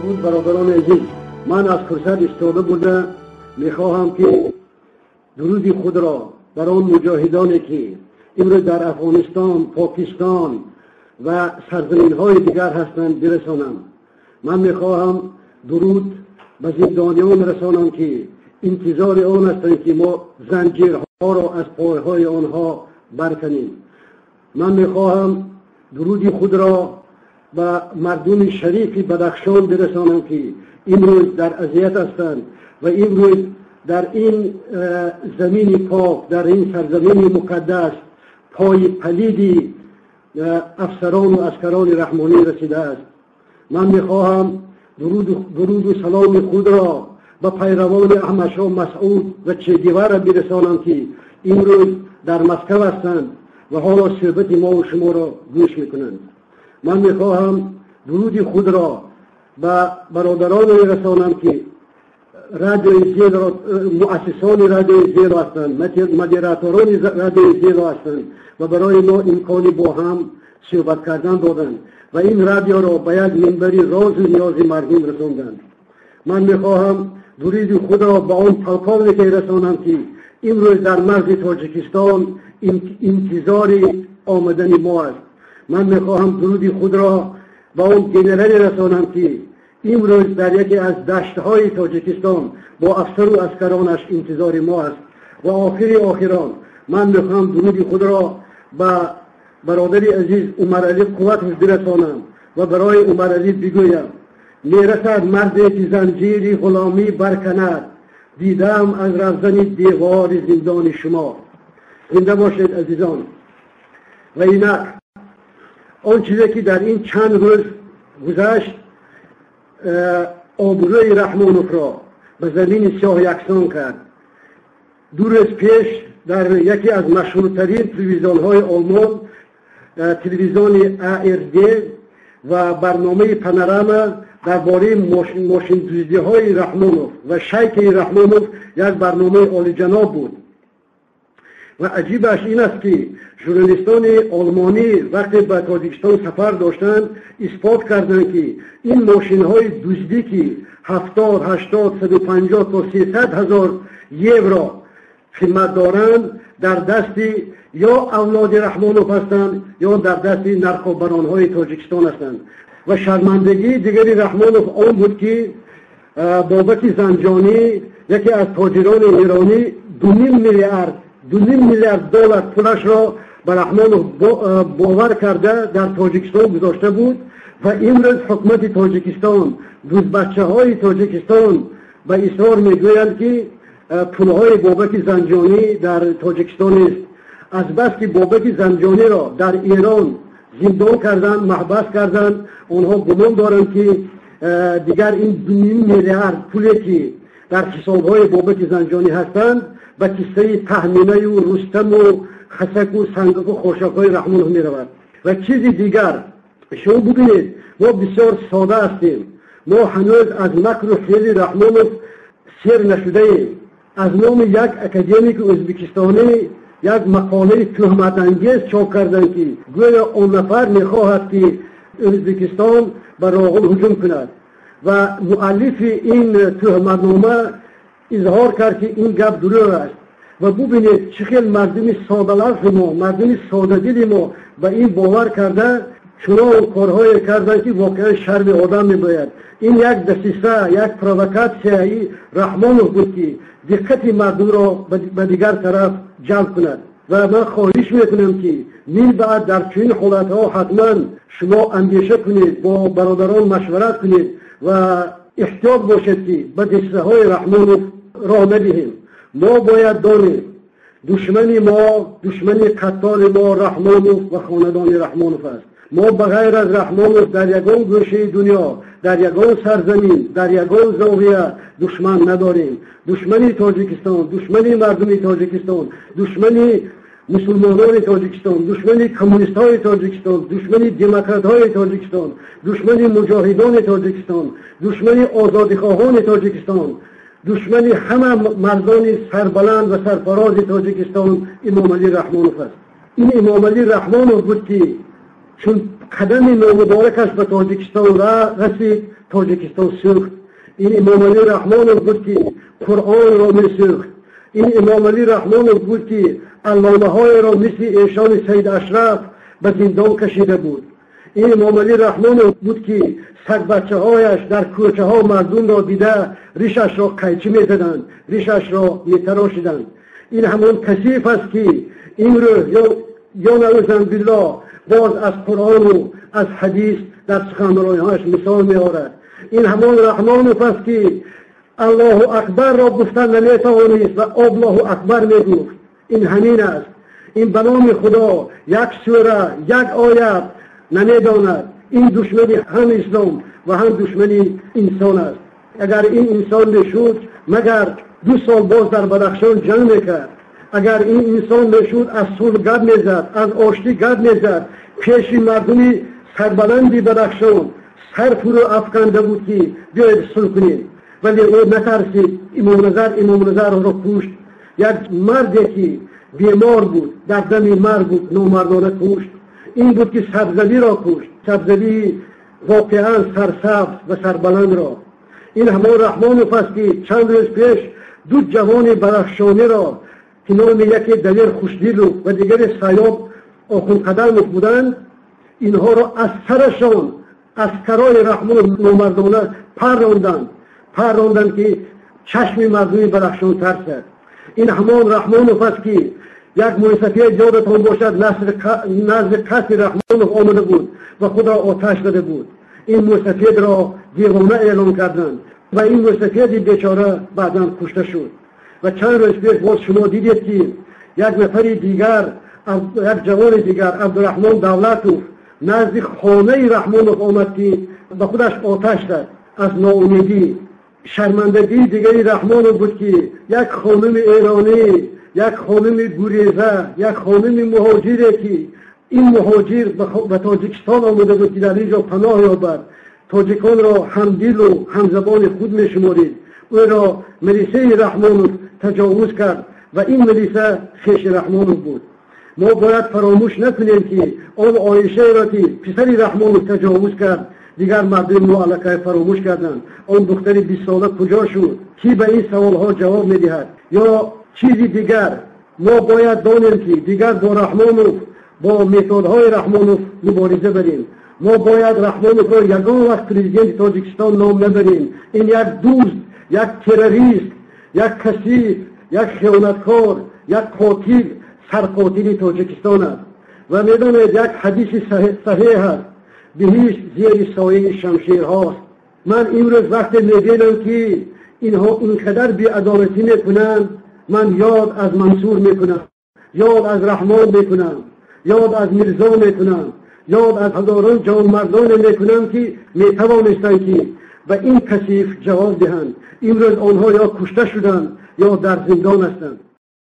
درود برادران عزیز، من از فرصت استفاده بوده میخواهم که درود خود را بر آن مجاهدانی که امروز در افغانستان، پاکستان و سرزمین های دیگر هستند برسانم. من میخواهم درود به زندانیان رسانم که انتظار آن هستند که ما زنجیرها را از پایهای آنها برکنیم. من میخواهم درود خود را به مردم شریف بدخشان برسانم که امروز در اذیت هستند و امروز در این زمین پاک، در این سرزمین مقدس پای پلیدی افسران و عسکران رحمانی رسیده است. من میخواهم درود و سلام خود را به پیروان احمد شاه مسعود و چه گیوارا برسانم که امروز در مسکو هستند و حالا صحبت ما و شما را گوش میکنند. من میخواهم درود خود را به برادران رسانم که رادیوی زیل را مؤسسان رادیوی زیل هستند، مدیراتوران رادیوی زیل هستند و برای ما امکانی با هم صحبت کردن دادند و این رادیو را به یک منبری راز و نیاز مردم رساندند. من میخواهم درود خود را به آن پلکانی که رسانم که امروز در مرز تاجیکستان انتظار آمدن ما است. من میخواهم درود خود را به آن جنرال رسانم که امروز در یکی از دشتهای تاجیکستان با افسر و عسکرانش انتظار ما است. و آخران من میخواهم درود خود را به برادر عزیز عمر علی قوت برسانم و برای عمر علی بگویم میرسد مردی که زنجیر غلامی برکند، دیدم از رفتن دیوار زندان شما. زنده باشید عزیزان. و اینک آن چیزی که در این چند روز گذشت آبروی رحمانوف را به زمین سیاه یکسان کرد. 2 روز پیش در یکی از مشهورترین تلویزیون های آلمان، تلویزیون ARD و برنامه پانوراما درباره ماشین دزدی های رحمانوف و شیک رحمانوف یک برنامه عالی جناب بود. و عجیبش این است که ژورنالیستان آلمانی وقتی به تاجیکستان سفر داشتند اثبات کردند که این ماشین های دزدی که 70 80 150 تا 300 هزار یورو قیمت دارند در دست یا اولاد رحمانوف هستند یا در دست نرخوبران های تاجیکستان هستند. و شرمندگی دیگری رحمانوف آن بود که بابک زنجانی یکی از تاجران ایرانی 2.5 میلیارد دلار پولش را به رحمانوف باور کرده در تاجیکستان گذاشته بود و امروز حکومت تاجیکستان، بچه های تاجیکستان به اصرار میگویند که پولهای بابک زنجانی در تاجیکستان است. از بس که بابک زنجانی را در ایران زندان کردن، محبس کردن، آنها گمان دارند که دیگر این 2 میلیارد پولی که در حسابهای بابک زنجانی هستند به کیسه تهمینه و رستم و خسک و سنگک و خوشک های رحمانوف می رود. و چیزی دیگر شما ببینید ما بسیار ساده هستیم. ما هنوز از مکر و حیل رحمانوف سیر نشده ایم. از نام یک اکادمیک ازبکستانی یک مقاله تهمت انگیز چاپ کردن که گویا آن نفر میخواهد که ازبکستان بر راغل هجوم کند و مؤلف این تهمتنامه اظهار کرد که این گپ دروغ است. و ببینید چه خیلی مردم ساده لفظ ما، مردم ساده دل ما به این باور کرده چنان کارهای کردن که واقعا شرم آدم میباید. این یک دسیسه، یک پرووکاسیون رحمانوف بود که دقت مردم را به دیگر طرف جلب کند. و من خواهش میکنم که من بعد در چنین حالتها حتما شما اندیشه کنید، با برادران مشورت کنید و احتیاط باشید که به دسیسه های رحمانوف راه ندهیم. ما باید دانیم دشمن ما، دشمن قتال ما رحمانوف و خاندان رحمانوف است. ما بغیر از رحمانوف در یگان گوشه دنیا، در یگان سرزمین، در یگان زاویه دشمن نداریم. دشمن تاجیکستان، دشمن مردم تاجیکستان، دشمن مسلمانان تاجیکستان، دشمن کمونیست های تاجیکستان، دشمن دموکرات های تاجیکستان، دشمن مجاهدان تاجیکستان، دشمن آزادیخواهان تاجیکستان، دشمن همه مردان سربلند و سرفراز تاجیکستان امام علی رحمانوف است. این امام علی رحمانوف بود که چون قدم نامبارکش به تاجیکستان رسید، تاجیکستان سوخت. این امام علی رحمانوف بود که قرآن را میسوخت. این امام علی رحمانوف بود که علامه های را مثل ایشان سید اشرف به زندان کشیده بود. این امام علی رحمانوف بود که سگ بچه هایش در کوچه ها مردم را دیده ریشش را قیچی میزدند، ریشش را میتراشیدند. این همان کثیف است که امروز یا نعوذ بالله باز از قرآن و از حدیث در سخنرانی‌هایش مثال می‌آورد. این همان رحمانوف است که الله اکبر را گفتن نمی‌توانست و الله اکبر میگفت. این همین است. این به نام خدا یک سوره یک آیت نمیداند. این دشمنی هم اسلام و هم دشمنی انسان است. اگر این انسان نشد مگر 2 سال باز در بدخشان جنگ میکرد. اگر این انسان نشد از صلح گپ میزد، از آشتی گپ میزد، پیش مردمی سربلندی بدخشان سر فرو افکنده بود که بیاید صلح کنیم، ولی او نترسید. امام نظر را کشت. یک مردی که بیمار بود در دم مرگ بود نامردانه کشت. این بود که سبزلی را کشت، سبزلی واقعا سرسبز و سربلند را. این همان رحمانوف است که چند روز پیش 2 جوان بدخشانی را که نام یکی دلیر خوشدل و دیگری سیاب آخوند قدرموف بودند، اینها را از سرشان اسکرای رحمانوف نامردانه پراندند که چشم مردمی بدخشان ترسد. این همان رحمانوف است که یک موسیقی جادتان باشد نزد کسی رحمانوف آمده بود و خود را آتش داده بود. این موسیقی را دیوانه اعلام کردند و این موسیقی بیچاره بعدا کشته شد. و چند روز پیش باز شما دیدید که یک نفر دیگر، یک جوان دیگر، عبدالرحمن دولتوف، نزد خانه رحمانوف آمد که به خودش آتش داد از ناامیدی. شرمندگی دیگری رحمانوف بود که یک خانم ایرانی، یک خانم گریزه، یک خانم مهاجری که این مهاجر به تاجیکستان آمده بود که در اینجا پناه یابد، تاجیکان را همدل و همزبان خود می شمارید. او را ملیسه رحمانوف تجاوز کرد و این ملیسه خویش رحمانوف بود. ما باید فراموش نکنیم که آن عایشه را که پسر رحمانوف تجاوز کرد دیگر مردم معلقه فراموش کردند. آن دختر 20 ساله کجا شد؟ کی به این سوال ها جواب میدهد؟ یا چیزی دیگر؟ ما باید دانیم که دیگر با رحمانوف، با متدهای رحمانوف مبارزه بریم. ما باید رحمانوف را یگان وقت پرزیدنت تاجیکستان نام نبریم. این یک دوست، یک تروریست، یک کثیف، یک خیانتکار، یک قاتل، سرقاتل تاجیکستان است. و میدانید یک حدیث صحیح است، بهشت زیر سایه شمشیر هاست. من امروز وقتی میبینم که اینها اینقدر بی‌عدالتی میکنند، من یاد از منصور میکنم، یاد از رحمان میکنم، یاد از میرزا میکنم، یاد از هزاران جوانمردان میکنم که میتوانستند که و این کثیف جواب دهند. امروز آنها یا کشته شدند یا در زندان هستند.